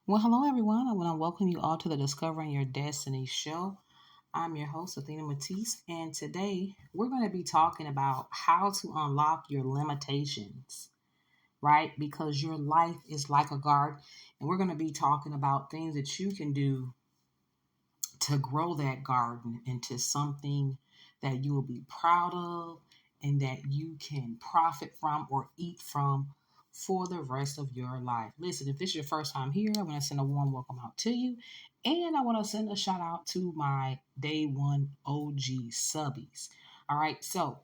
Well, hello everyone. I want to welcome you all to the Discovering Your Destiny show. I'm your host, Athena Matisse, and today we're going to be talking about how to unlock your limitations, right? Because your life is like a garden, and we're going to be talking about things that you can do to grow that garden into something that you will be proud of and that you can profit from or eat from for the rest of your life. Listen, if this is your first time here, I want to send a warm welcome out to you. And I want to send a shout out to my day one OG subbies. All right. So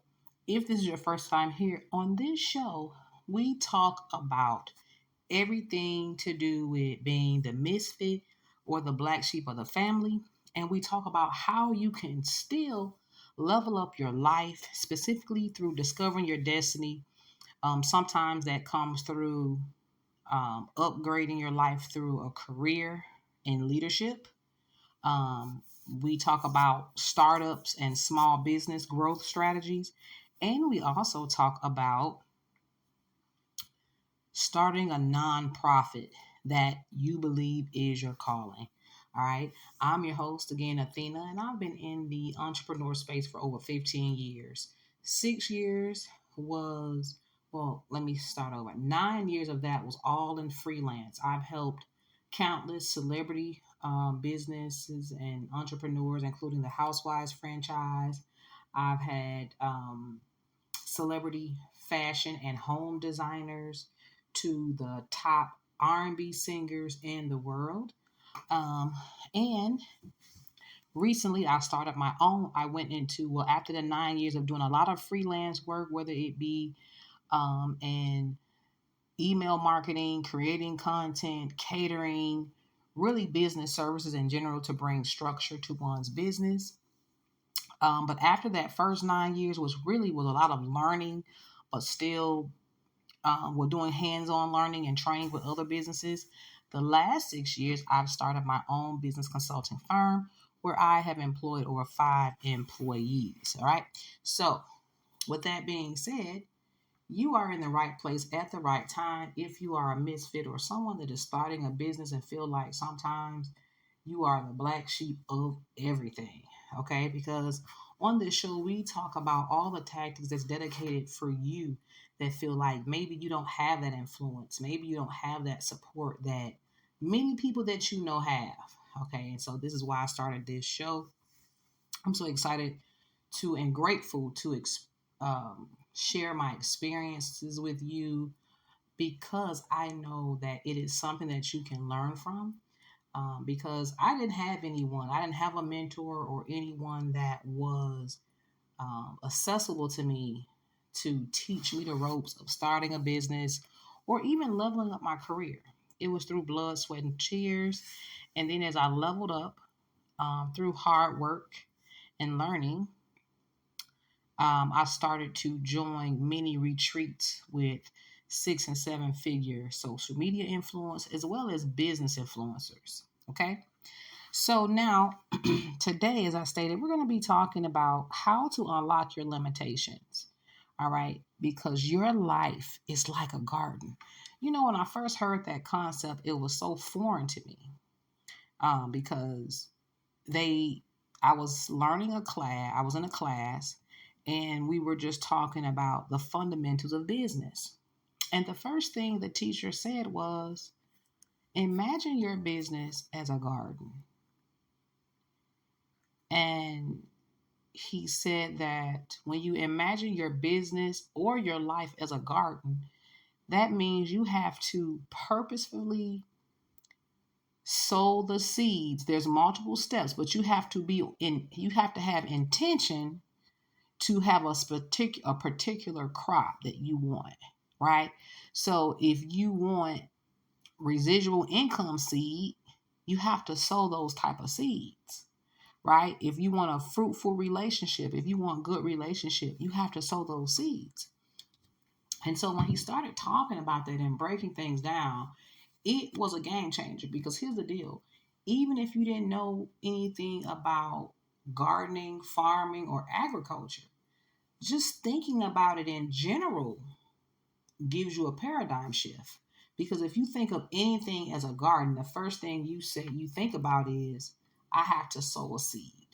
if this is your first time here on this show, we talk about everything to do with being the misfit or the black sheep of the family. And we talk about how you can still level up your life, specifically through discovering your destiny. Sometimes that comes through upgrading your life through a career in leadership. Um, we talk about startups and small business growth strategies. And we also talk about starting a nonprofit that you believe is your calling. All right. I'm your host again, Athena, and I've been in the entrepreneur space for over 15 years. 6 years was, well, let me start over. 9 years of that was all in freelance. I've helped countless celebrity businesses and entrepreneurs, including the Housewives franchise. I've had celebrity fashion and home designers to the top R&B singers in the world. Um, and recently I started my own. I went into, well, after the 9 years of doing a lot of freelance work, whether it be in email marketing, creating content, catering, really business services in general to bring structure to one's business. But after that first 9 years was a lot of learning, but still we're doing hands-on learning and training with other businesses. The last 6 years, I've started my own business consulting firm where I have employed over 5 employees. All right. So, with that being said, you are in the right place at the right time if you are a misfit or someone that is starting a business and feel like sometimes you are the black sheep of everything. Okay, because on this show we talk about all the tactics that's dedicated for you that feel like maybe you don't have that influence, maybe you don't have that support that many people that you know have. Okay, and so this is why I started this show. I'm so excited to and grateful to share my experiences with you because I know that it is something that you can learn from. Because I didn't have anyone, I didn't have a mentor or anyone that was accessible to me to teach me the ropes of starting a business or even leveling up my career. It was through blood, sweat, and tears. And then as I leveled up through hard work and learning, I started to join many retreats with 6 and 7 figure social media influence as well as business influencers. Okay. So now, today, as I stated, we're going to be talking about how to unlock your limitations. All right. Because your life is like a garden. You know, when I first heard that concept, it was so foreign to me because they I was learning a class, I was in a class, and we were just talking about the fundamentals of business. And the first thing the teacher said was, imagine your business as a garden. And he said that when you imagine your business or your life as a garden, that means you have to purposefully sow the seeds. There's multiple steps, but you have to have intention to have a particular crop that you want, right? So if you want residual income seed, you have to sow those type of seeds, right? If you want a fruitful relationship, if you want good relationship, you have to sow those seeds. And so when he started talking about that and breaking things down, it was a game changer because here's the deal. Even if you didn't know anything about gardening, farming, or agriculture, just thinking about it in general gives you a paradigm shift Because if you think of anything as a garden, the first thing you think about is, I have to sow a seed,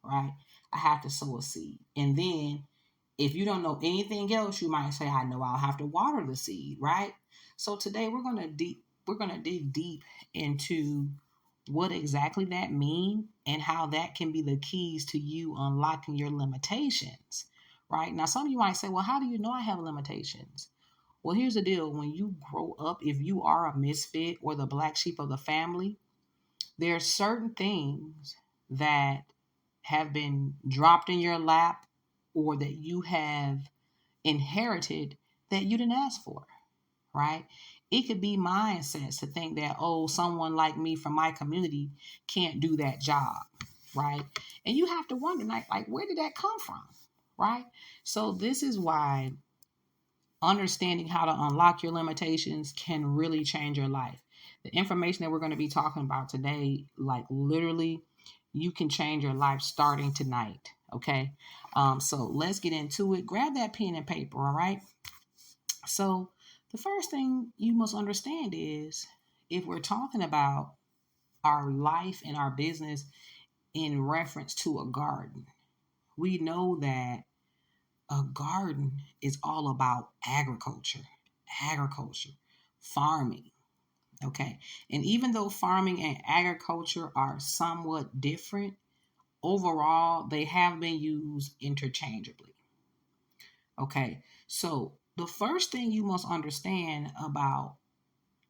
right? I have to sow a seed. And then if you don't know anything else, you might say, I know I'll have to water the seed, right? So today we're gonna dig deep into what exactly that means and how that can be the keys to you unlocking your limitations. Right? Now some of you might say, well, how do you know I have limitations? Well, here's the deal. When you grow up, if you are a misfit or the black sheep of the family, there are certain things that have been dropped in your lap or that you have inherited that you didn't ask for, right? It could be mindsets to think that, oh, someone like me from my community can't do that job, right? And you have to wonder, like where did that come from, right? So this is why understanding how to unlock your limitations can really change your life. The information that we're going to be talking about today, like literally, you can change your life starting tonight. Okay. So let's get into it. Grab that pen and paper. All right. So the first thing you must understand is, if we're talking about our life and our business in reference to a garden, we know that a garden is all about agriculture, farming. Okay. And even though farming and agriculture are somewhat different, overall, they have been used interchangeably. Okay. So the first thing you must understand about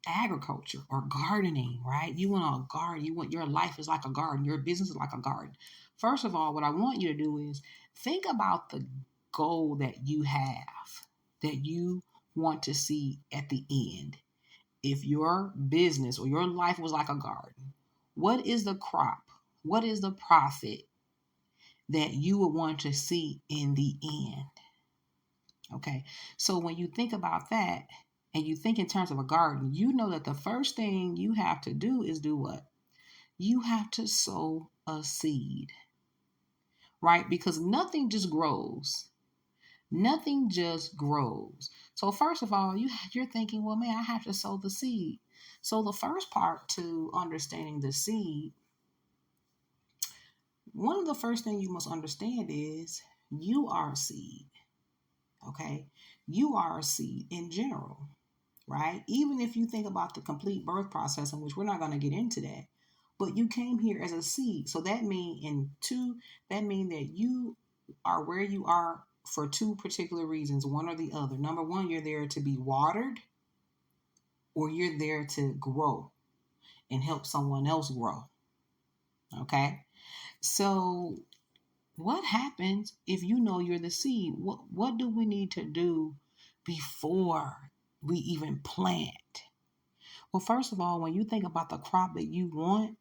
agriculture or gardening, right? You want a garden. You want, your life is like a garden. Your business is like a garden. First of all, what I want you to do is think about the goal that you have, that you want to see at the end. If your business or your life was like a garden, what is the crop? What is the profit that you would want to see in the end? Okay. So when you think about that and you think in terms of a garden, you know that the first thing you have to do is do what? You have to sow a seed, right? Because nothing just grows. Nothing just grows. So first of all, you're thinking, well, man, I have to sow the seed. So the first part to understanding the seed, one of the first things you must understand is you are a seed. Okay? You are a seed in general, right? Even if you think about the complete birth process, in which we're not going to get into that, but you came here as a seed. So that mean that you are where you are for two particular reasons, one or the other. Number one, you're there to be watered, or you're there to grow and help someone else grow. Okay? So what happens if you know you're the seed? What do we need to do before we even plant? Well, first of all, when you think about the crop that you want,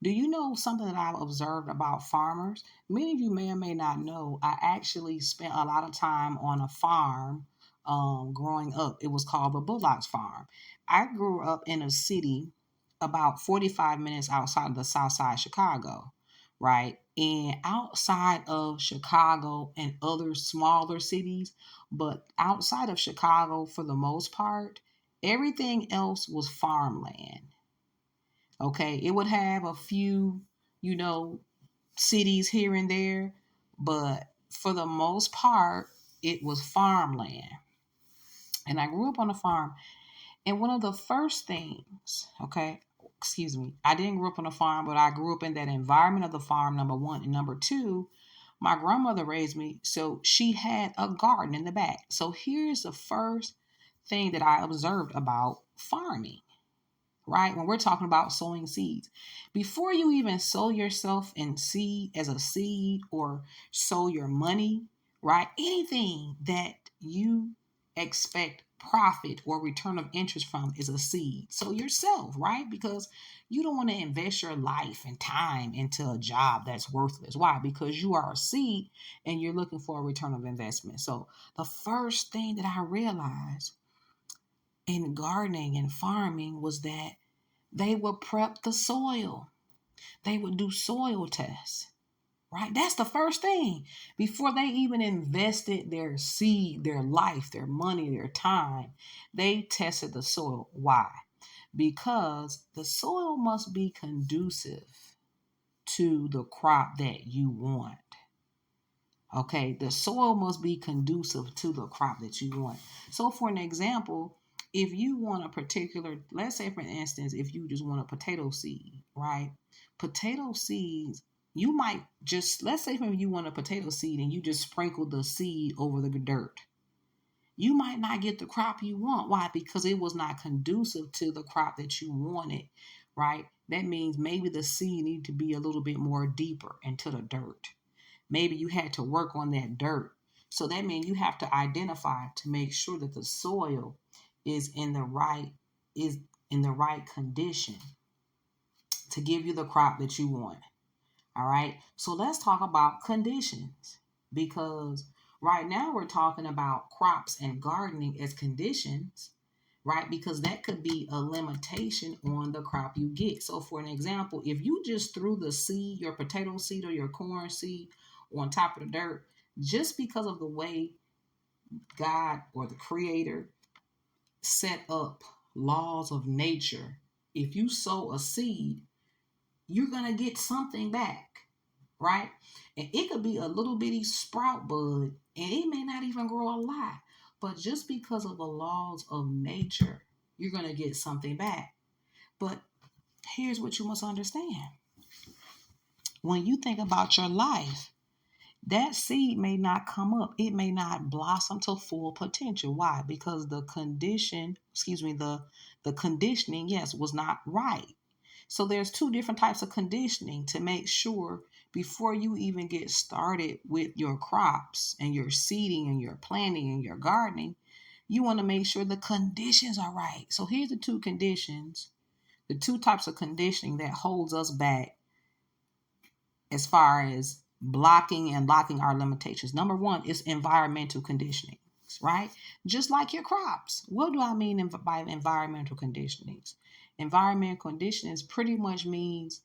do you know something that I've observed about farmers? Many of you may or may not know, I actually spent a lot of time on a farm growing up. It was called the Bullocks Farm. I grew up in a city about 45 minutes outside of the south side of Chicago, right? And outside of Chicago and other smaller cities, but outside of Chicago for the most part, everything else was farmland. Okay, it would have a few, you know, cities here and there, but for the most part, it was farmland. And I grew up on a farm. And one of the first things, okay, excuse me, I didn't grow up on a farm, but I grew up in that environment of the farm, number one. And number two, my grandmother raised me, so she had a garden in the back. So here's the first thing that I observed about farming, right? When we're talking about sowing seeds, before you even sow yourself in seed as a seed or sow your money, right? Anything that you expect profit or return of interest from is a seed. So yourself, right? Because you don't want to invest your life and time into a job that's worthless. Why? Because you are a seed and you're looking for a return of investment. So the first thing that I realized in gardening and farming was that they would prep the soil. They would do soil tests. right? That's the first thing. Before they even invested their seed, their life, their money, their time, they tested the soil. Why? Because the soil must be conducive to the crop that you want. Okay, the soil must be conducive to the crop that you want. So, for an example, if you want a particular, let's say for instance, if you just want a potato seed, right? Potato seeds, you might just, let's say if you want a potato seed and you just sprinkle the seed over the dirt. You might not get the crop you want. Why? Because it was not conducive to the crop that you wanted, right? That means maybe the seed need to be a little bit more deeper into the dirt. Maybe you had to work on that dirt. So that means you have to identify to make sure that the soil is in the right is in the right condition to give you the crop that you want. All right. So let's talk about conditions because right now we're talking about crops and gardening as conditions, right? Because that could be a limitation on the crop you get. So, for an example, if you just threw the seed, your potato seed or your corn seed on top of the dirt, just because of the way God or the Creator set up laws of nature, if you sow a seed, you're going to get something back, right? And it could be a little bitty sprout bud, and it may not even grow a lot. But just because of the laws of nature, you're going to get something back. But here's what you must understand. When you think about your life, that seed may not come up. It may not blossom to full potential. Why? Because the conditioning, yes, was not right. So there's two different types of conditioning to make sure before you even get started with your crops and your seeding and your planting and your gardening, you want to make sure the conditions are right. So here's the two conditions, the two types of conditioning that holds us back as far as blocking and locking our limitations. Number one is environmental conditioning, right? Just like your crops. What do I mean by environmental conditionings? Environmental conditionings pretty much means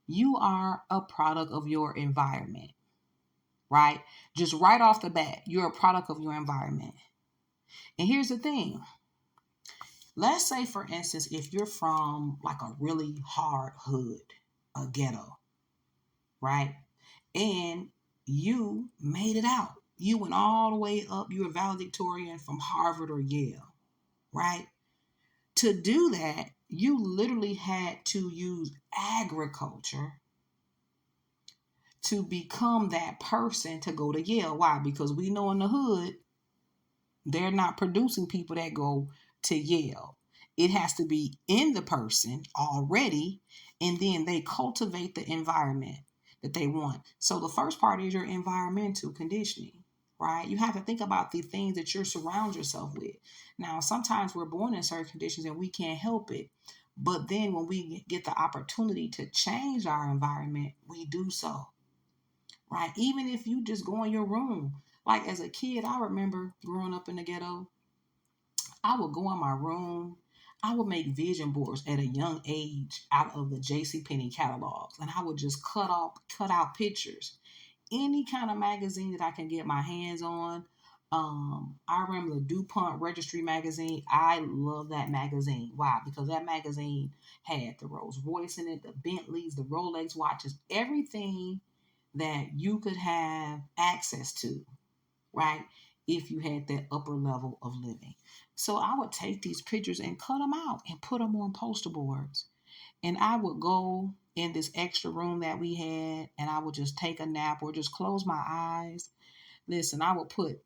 you are a product of your environment, right? Just right off the bat, you're a product of your environment. And here's the thing. Let's say, for instance, if you're from like a really hard hood, a ghetto, right? And you made it out. You went all the way up. You were valedictorian from Harvard or Yale, right? To do that, you literally had to use agriculture to become that person to go to Yale. Why? Because we know in the hood, they're not producing people that go to Yale. It has to be in the person already, and then they cultivate the environment that they want. So the first part is your environmental conditioning, right? You have to think about the things that you surround yourself with. Now, sometimes we're born in certain conditions and we can't help it. But then when we get the opportunity to change our environment, we do so, right? Even if you just go in your room. Like as a kid, I remember growing up in the ghetto, I would go in my room. I would make vision boards at a young age out of the JCPenney catalogs. And I would just cut out pictures. Any kind of magazine that I can get my hands on. I remember the DuPont Registry magazine. I love that magazine. Why? Because that magazine had the Rolls Royce in it, the Bentleys, the Rolex watches, everything that you could have access to, right? If you had that upper level of living. So I would take these pictures and cut them out and put them on poster boards. And I would go in this extra room that we had and I would just take a nap or just close my eyes. Listen, I would put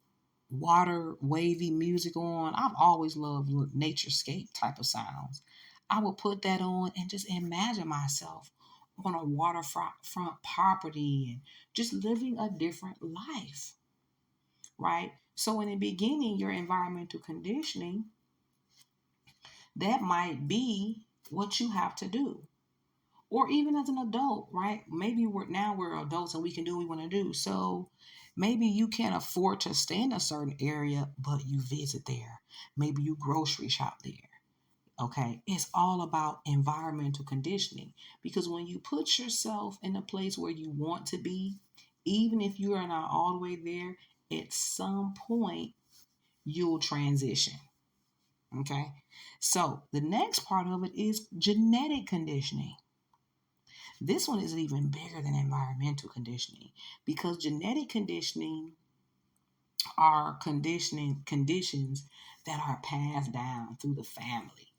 water, wavy music on. I've always loved naturescape type of sounds. I would put that on and just imagine myself on a waterfront property and just living a different life, right? So in the beginning, your environmental conditioning, that might be what you have to do. Or even as an adult, right? Maybe we're adults and we can do what we want to do. So maybe you can't afford to stay in a certain area, but you visit there. Maybe you grocery shop there. Okay. It's all about environmental conditioning because when you put yourself in a place where you want to be Even if you are not all the way there, at some point you'll transition. Okay. So the next part of it is genetic conditioning. This one is even bigger than environmental conditioning because genetic conditioning are conditions that are passed down through the family,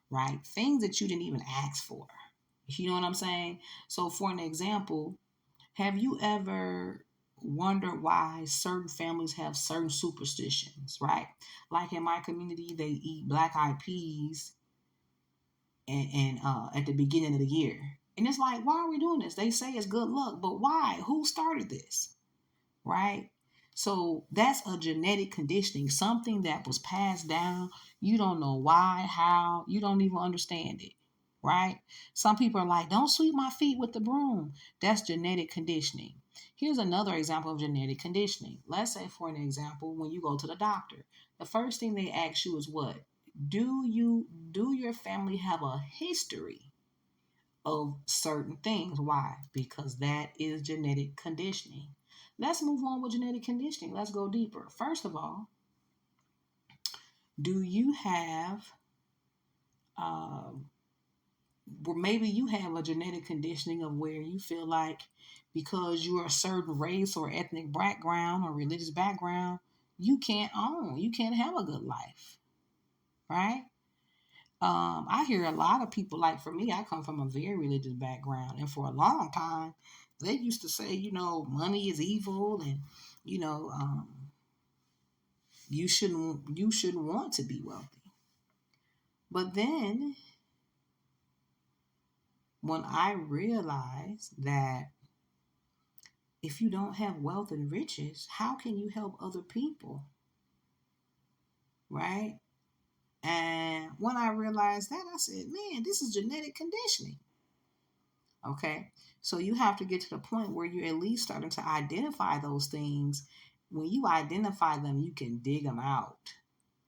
right? Things that you didn't even ask for. You know what I'm saying? So, for an example, have you ever wondered why certain families have certain superstitions, right? Like in my community, they eat black eyed peas and at the beginning of the year. And it's like, why are we doing this? They say it's good luck, but why? Who started this? Right? So that's a genetic conditioning, something that was passed down. You don't know why, how, you don't even understand it. Right? Some people are like, don't sweep my feet with the broom. That's genetic conditioning. Here's another example of genetic conditioning. Let's say, for an example, when you go to the doctor, the first thing they ask you is what? Do your family have a history of certain things? Why? Because that is genetic conditioning. Let's move on with genetic conditioning. Let's go deeper. First of all, do you have, or maybe you have a genetic conditioning of where you feel like because you're a certain race or ethnic background or religious background, you can't have a good life, right? I hear a lot of people, like for me, I come from a very religious background, and for a long time, they used to say, money is evil, and you know, um, you shouldn't want to be wealthy. But then, when I realized that if you don't have wealth and riches, how can you help other people, right? And when I realized that, I said, man, this is genetic conditioning. Okay. So you have to get to the point where you're at least starting to identify those things. When you identify them, you can dig them out,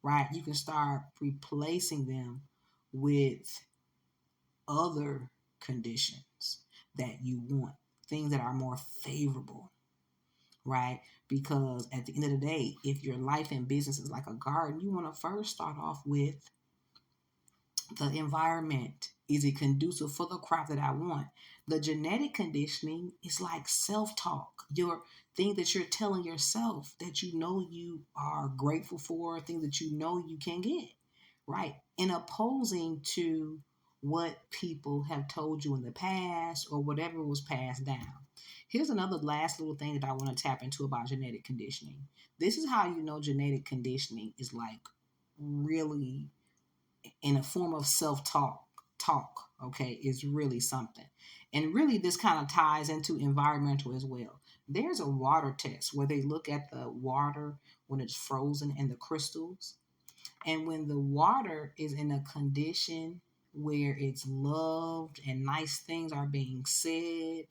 right? You can start replacing them with other conditions that you want, things that are more favorable, right? Because at the end of the day, if your life and business is like a garden, you want to first start off with the environment. Is it conducive for the crop that I want? The genetic conditioning is like self-talk. Your thing that you're telling yourself that you know you are grateful for, things that you know you can get, right? In opposing to what people have told you in the past or whatever was passed down. Here's another last little thing that I want to tap into about genetic conditioning. This is how you know genetic conditioning is like really in a form of talk, okay, is really something. And really this kind of ties into environmental as well. There's a water test where they look at the water when it's frozen and the crystals. And when the water is in a condition where it's loved and nice things are being said,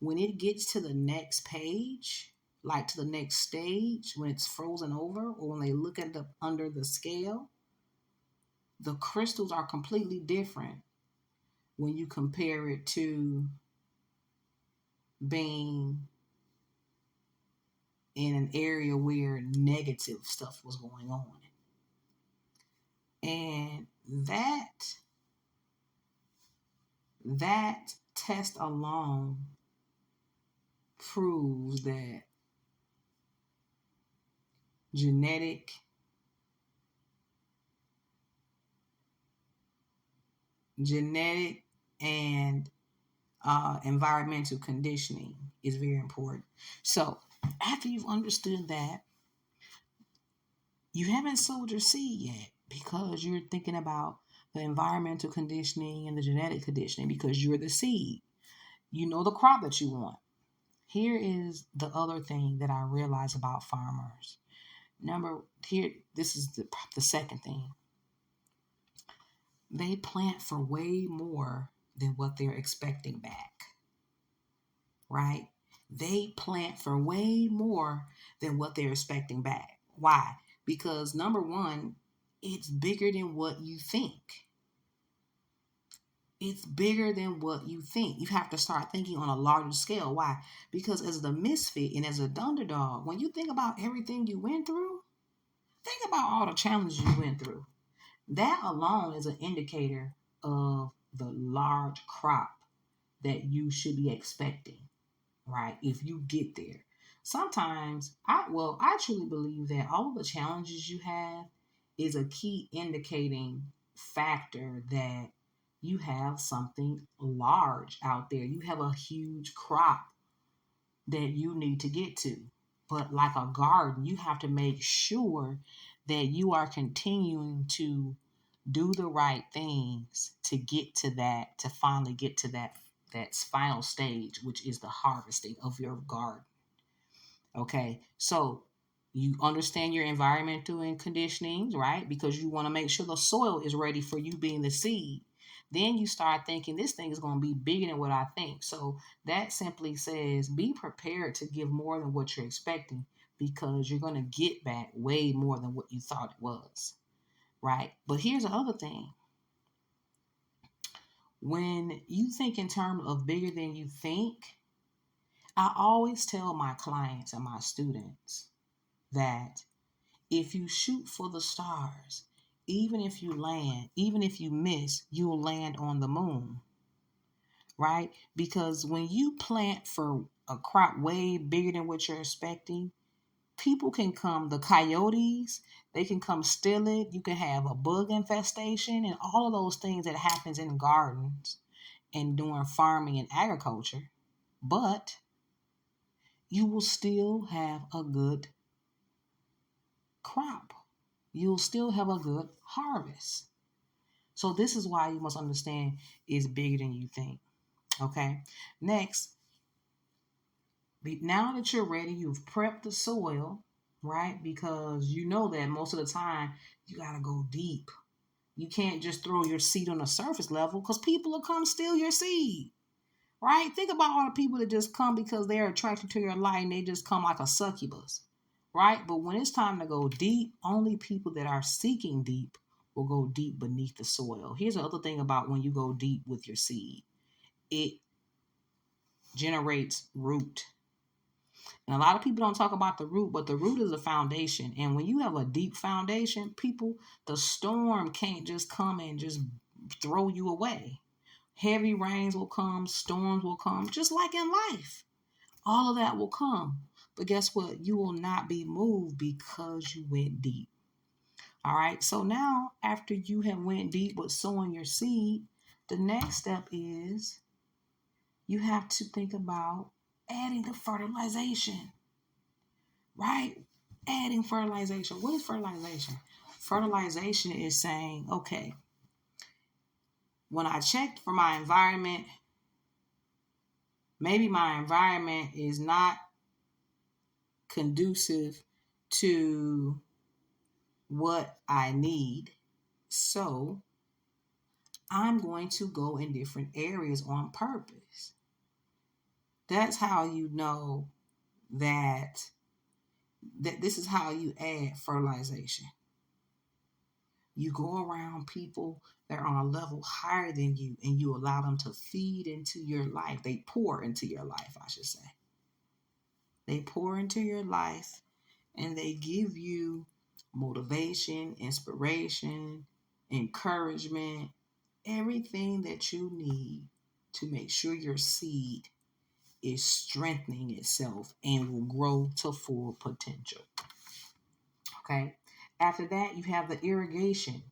when it gets to the next page, like to the next stage, when it's frozen over, or when they look at the under the scale, the crystals are completely different when you compare it to being in an area where negative stuff was going on. And that test alone proves that genetic and environmental conditioning is very important. So after you've understood that, you haven't sowed your seed yet because you're thinking about the environmental conditioning and the genetic conditioning because you're the seed. You know the crop that you want. Here is the other thing that I realize about farmers. This is the second thing. They plant for way more than what they're expecting back, right? They plant for way more than what they're expecting back. Why? Because number one, it's bigger than what you think. It's bigger than what you think. You have to start thinking on a larger scale. Why? Because as the misfit and as a underdog, when you think about everything you went through, think about all the challenges you went through. That alone is an indicator of the large crop that you should be expecting, right? If you get there. Sometimes I truly believe that all the challenges you have is a key indicating factor that you have something large out there. You have a huge crop that you need to get to. But like a garden, you have to make sure that you are continuing to do the right things to get to that, to finally get to that final stage, which is the harvesting of your garden. Okay, so you understand your environmental and conditionings, right? Because you want to make sure the soil is ready for you being the seed. Then you start thinking this thing is going to be bigger than what I think. So that simply says be prepared to give more than what you're expecting, because you're going to get back way more than what you thought it was, right? But here's the other thing. When you think in terms of bigger than you think, I always tell my clients and my students that if you shoot for the stars, even if you land, even if you miss, you'll land on the moon, right? Because when you plant for a crop way bigger than what you're expecting, people can come, the coyotes, they can come steal it. You can have a bug infestation and all of those things that happens in gardens and doing farming and agriculture. But you will still have a good crop. You'll still have a good harvest. So this is why you must understand it's bigger than you think. Okay. Next, now that you're ready, you've prepped the soil, right? Because you know that most of the time you gotta go deep. You can't just throw your seed on the surface level because people will come steal your seed. Right? Think about all the people that just come because they're attracted to your light and they just come like a succubus. Right? But when it's time to go deep, only people that are seeking deep will go deep beneath the soil. Here's the other thing about when you go deep with your seed. It generates root. And a lot of people don't talk about the root, but the root is a foundation. And when you have a deep foundation, people, the storm can't just come and just throw you away. Heavy rains will come, storms will come, just like in life. All of that will come. But guess what? You will not be moved because you went deep. All right. So now after you have went deep with sowing your seed, the next step is you have to think about adding the fertilization. Right? Adding fertilization. What is fertilization? Fertilization is saying, okay, when I checked for my environment, maybe my environment is not conducive to what I need. So I'm going to go in different areas on purpose. That's how you know that this is how you add fertilization. You go around people that are on a level higher than you and you allow them to feed into your life. They pour into your life, I should say. They pour into your life and they give you motivation, inspiration, encouragement, everything that you need to make sure your seed is strengthening itself and will grow to full potential. Okay. After that, you have the irrigation.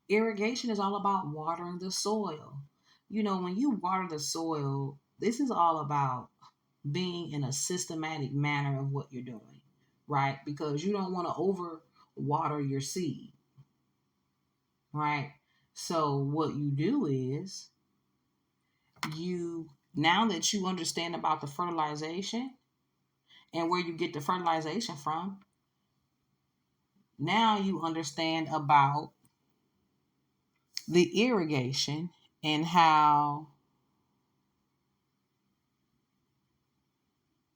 Irrigation is all about watering the soil. You know, when you water the soil, this is all about being in a systematic manner of what you're doing, right? Because you don't want to over water your seed, right? So what you do is now that you understand about the fertilization and where you get the fertilization from, now you understand about the irrigation and how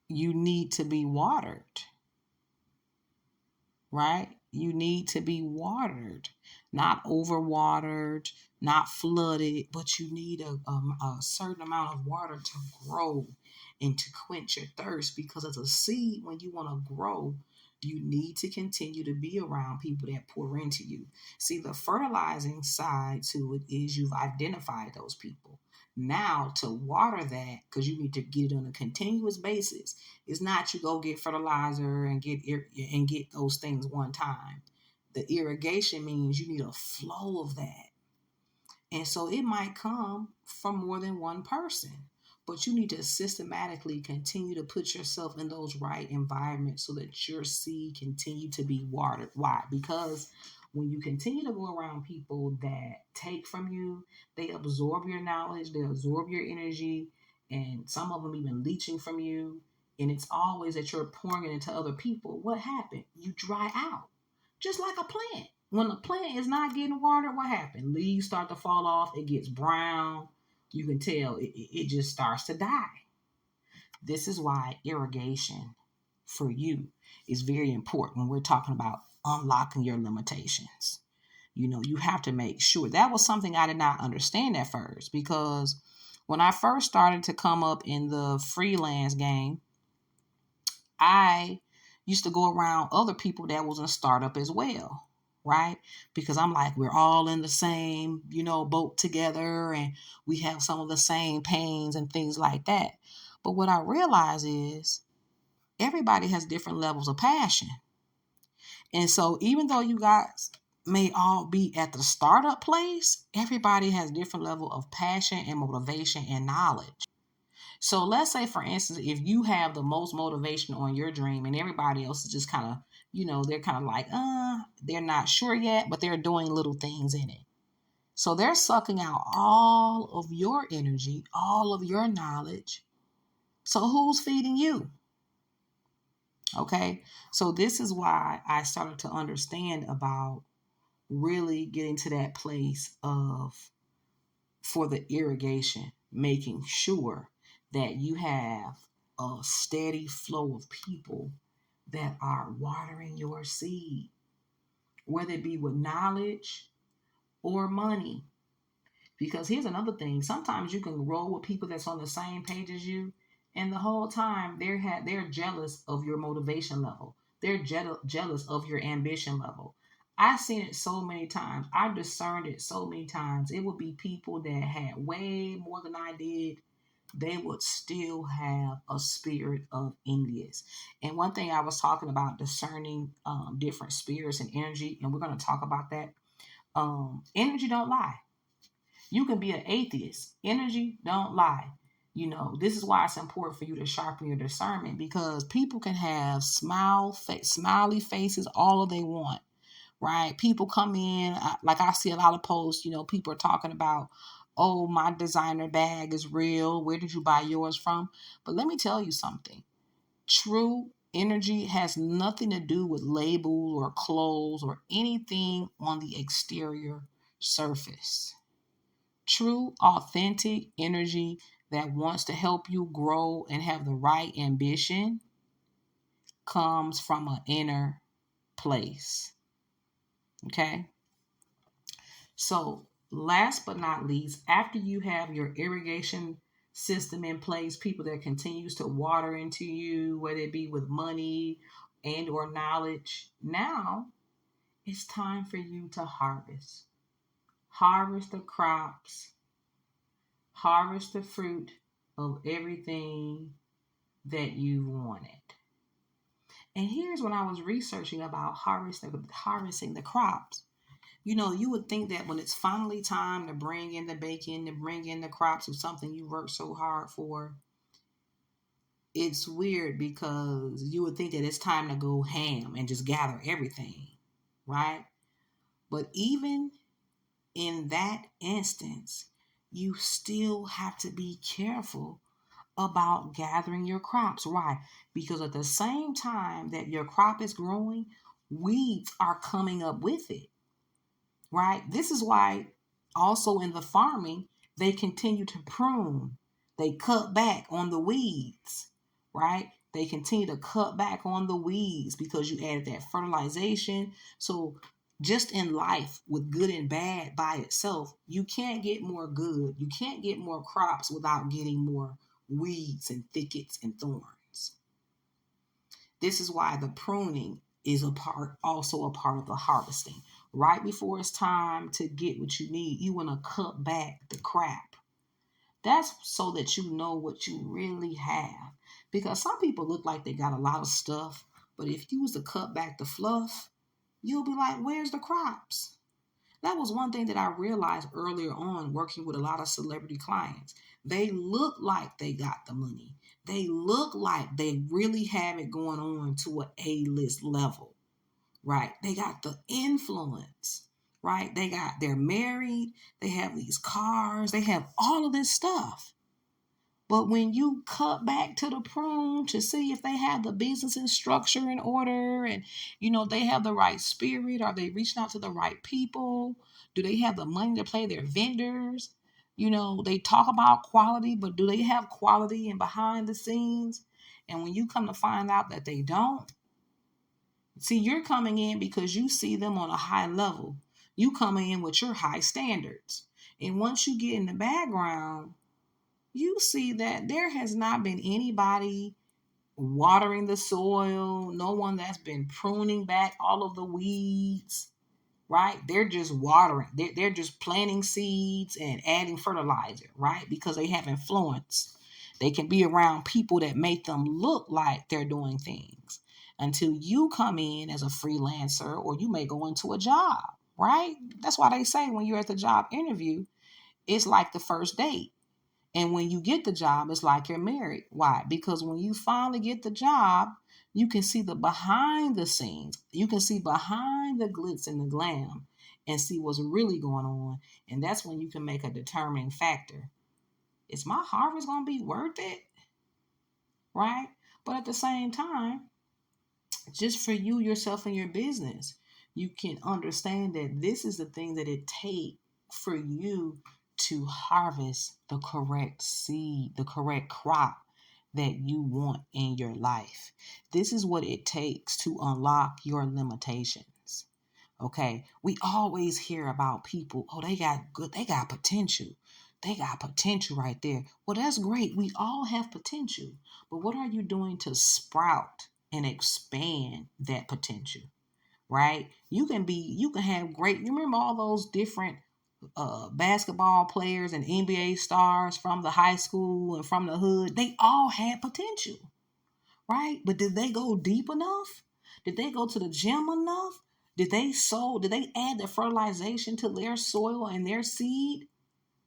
you need to be watered, right? you need to be watered, not overwatered, not flooded, but you need a certain amount of water to grow and to quench your thirst. Because as a seed, when you want to grow, you need to continue to be around people that pour into you. See, the fertilizing side to it is you've identified those people. Now to water that, because you need to get it on a continuous basis. It's not you go get fertilizer and get those things one time. The irrigation means you need a flow of that. And so it might come from more than one person, but you need to systematically continue to put yourself in those right environments so that your seed continue to be watered. Why? Because when you continue to go around people that take from you, they absorb your knowledge, they absorb your energy, and some of them even leeching from you. And it's always that you're pouring it into other people. What happened? You dry out, just like a plant. When a plant is not getting watered, what happened? Leaves start to fall off. It gets brown. You can tell it just starts to die. This is why irrigation for you is very important when we're talking about unlocking your limitations. You have to make sure. That was something I did not understand at first, because when I first started to come up in the freelance game, I used to go around other people that was in startup as well, right? Because I'm like, we're all in the same, boat together, and we have some of the same pains and things like that. But what I realize is everybody has different levels of passion. And so even though you guys may all be at the startup place, everybody has different level of passion and motivation and knowledge. So let's say, for instance, if you have the most motivation on your dream and everybody else is just kind of, they're kind of like, they're not sure yet, but they're doing little things in it. So they're sucking out all of your energy, all of your knowledge. So who's feeding you? Okay. So this is why I started to understand about really getting to that place of, for the irrigation, making sure that you have a steady flow of people that are watering your seed, whether it be with knowledge or money. Because here's another thing: sometimes you can roll with people that's on the same page as you, and the whole time they're jealous of your motivation level. They're jealous of your ambition level. I've seen it so many times. I've discerned it so many times. It would be people that had way more than I did. They would still have a spirit of envious. And one thing I was talking about, discerning different spirits and energy, and we're going to talk about that. Energy don't lie. You can be an atheist. Energy don't lie. This is why it's important for you to sharpen your discernment, because people can have smiley faces all they want, right? People come in, like I see a lot of posts, people are talking about, oh, my designer bag is real. Where did you buy yours from? But let me tell you something. True energy has nothing to do with labels or clothes or anything on the exterior surface. True, authentic energy that wants to help you grow and have the right ambition comes from an inner place. Okay? So, last but not least, after you have your irrigation system in place, people that continues to water into you, whether it be with money and or knowledge, now it's time for you to harvest. Harvest the crops, harvest the fruit of everything that you wanted. And here's when I was researching about harvesting the crops. You would think that when it's finally time to bring in the bacon, to bring in the crops of something you worked so hard for, it's weird because you would think that it's time to go ham and just gather everything, right? But even in that instance, you still have to be careful about gathering your crops. Why? Because at the same time that your crop is growing, weeds are coming up with it, right? This is why also in the farming, they continue to prune, they cut back on the weeds, right? They continue to cut back on the weeds because you added that fertilization. So just in life, with good and bad by itself, you can't get more good. You can't get more crops without getting more weeds and thickets and thorns. This is why the pruning is also a part of the harvesting. Right before it's time to get what you need, you want to cut back the crap. That's so that you know what you really have. Because some people look like they got a lot of stuff, but if you was to cut back the fluff, you'll be like, where's the crops? That was one thing that I realized earlier on working with a lot of celebrity clients. They look like they got the money. They look like they really have it going on to an A-list level, right? They got the influence, right? They're married. They have these cars. They have all of this stuff. But when you cut back to the prune to see if they have the business and structure in order and, they have the right spirit, are they reaching out to the right people? Do they have the money to pay their vendors? They talk about quality, but do they have quality in behind the scenes? And when you come to find out that they don't, see, you're coming in because you see them on a high level. You come in with your high standards. And once you get in the background, you see that there has not been anybody watering the soil, no one that's been pruning back all of the weeds, right? They're just watering, they're just planting seeds and adding fertilizer, right? Because they have influence. They can be around people that make them look like they're doing things until you come in as a freelancer or you may go into a job, right? That's why they say when you're at the job interview, it's like the first date. And when you get the job, it's like you're married. Why? Because when you finally get the job, you can see the behind the scenes. You can see behind the glitz and the glam and see what's really going on. And that's when you can make a determining factor. Is my harvest going to be worth it? Right? But at the same time, just for you, yourself, and your business, you can understand that this is the thing that it takes for you to harvest the correct seed, the correct crop that you want in your life. This is what it takes to unlock your limitations. Okay, we always hear about people, oh, they got potential. They got potential right there. Well, that's great. We all have potential. But what are you doing to sprout and expand that potential? Right? You can have great, you remember all those different basketball players and NBA stars from the high school and from the hood? They all had potential, right? But did they go deep enough? Did they go to the gym enough? Did they sow? Did they add the fertilization to their soil and their seed?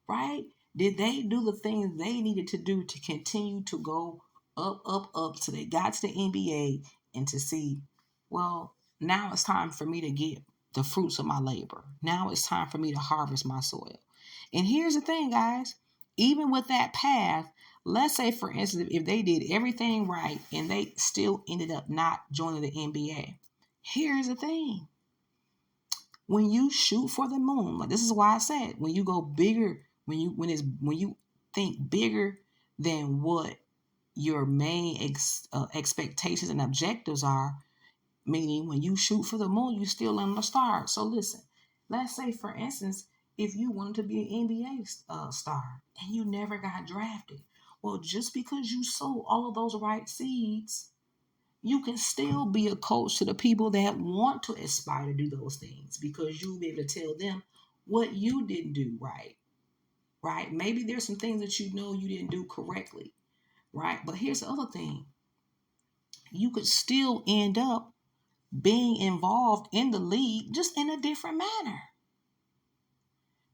Right? Did they do the things they needed to do to continue to go up, up, up till they got to the NBA and to see, well, now it's time for me to get the fruits of my labor. Now it's time for me to harvest my soil. And here's the thing, guys, even with that path, let's say, for instance, if they did everything right and they still ended up not joining the NBA, here's the thing. When you shoot for the moon, like this is why I said, when you go bigger, when you think bigger than what your main expectations and objectives are, meaning when you shoot for the moon, you still on the stars. So listen, let's say, for instance, if you wanted to be an NBA star and you never got drafted, well, just because you sowed all of those right seeds, you can still be a coach to the people that want to aspire to do those things because you'll be able to tell them what you didn't do right. Right? Maybe there's some things that you didn't do correctly. Right? But here's the other thing. You could still end up being involved in the league just in a different manner.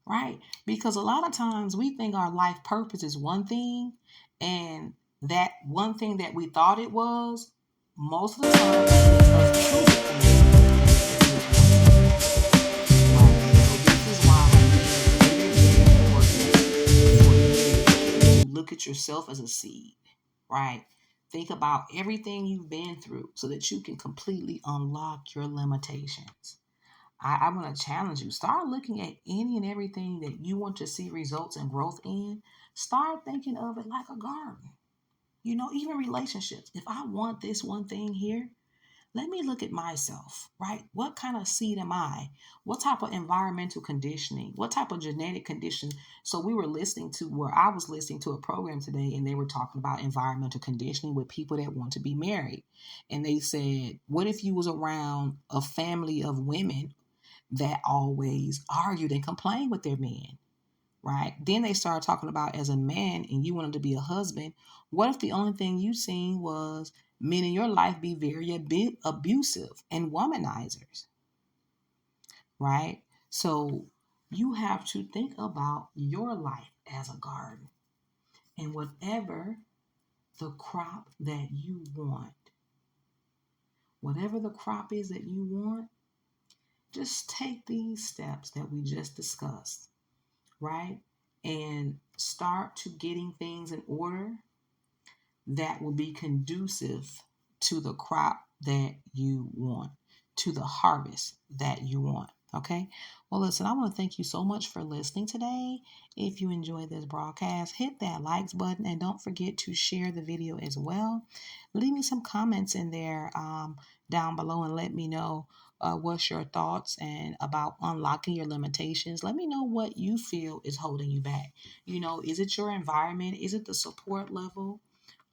Right? Because a lot of times we think our life purpose is one thing, and that one thing that we thought it was, most of the time it's us right. So this is why it is important to look at yourself as a seed, right? Think about everything you've been through so that you can completely unlock your limitations. I want to challenge you. Start looking at any and everything that you want to see results and growth in. Start thinking of it like a garden. Even relationships. If I want this one thing here, let me look at myself, right? What kind of seed am I? What type of environmental conditioning? What type of genetic condition? So I was listening to a program today, and they were talking about environmental conditioning with people that want to be married. And they said, what if you was around a family of women that always argued and complained with their men? Right? Then they started talking about, as a man and you wanted to be a husband, what if the only thing you seen was men in your life be very abusive and womanizers, right? So you have to think about your life as a garden, and whatever the crop that you want, whatever the crop is that you want, just take these steps that we just discussed, right? And start to getting things in order that will be conducive to the crop that you want, to the harvest that you want. Okay. Well, listen, I want to thank you so much for listening today. If you enjoyed this broadcast, hit that likes button and don't forget to share the video as well. Leave me some comments in there down below and let me know what's your thoughts and about unlocking your limitations. Let me know what you feel is holding you back. Is it your environment? Is it the support level?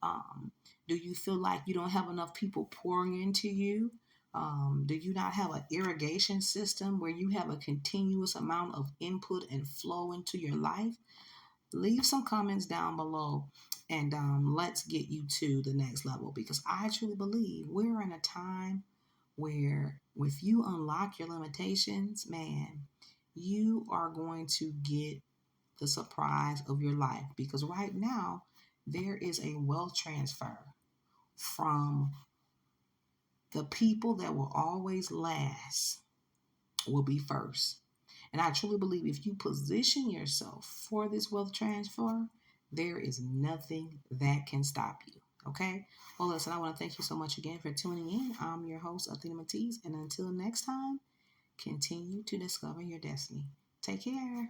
Um, do you feel like you don't have enough people pouring into you? Do you not have an irrigation system where you have a continuous amount of input and flow into your life? Leave some comments down below, and let's get you to the next level, because I truly believe we're in a time where if you unlock your limitations, man, you are going to get the surprise of your life, because right now there is a wealth transfer from the people that will always last will be first. And I truly believe if you position yourself for this wealth transfer, there is nothing that can stop you. Okay? Well, listen, I want to thank you so much again for tuning in. I'm your host, Athena Matisse. And until next time, continue to discover your destiny. Take care.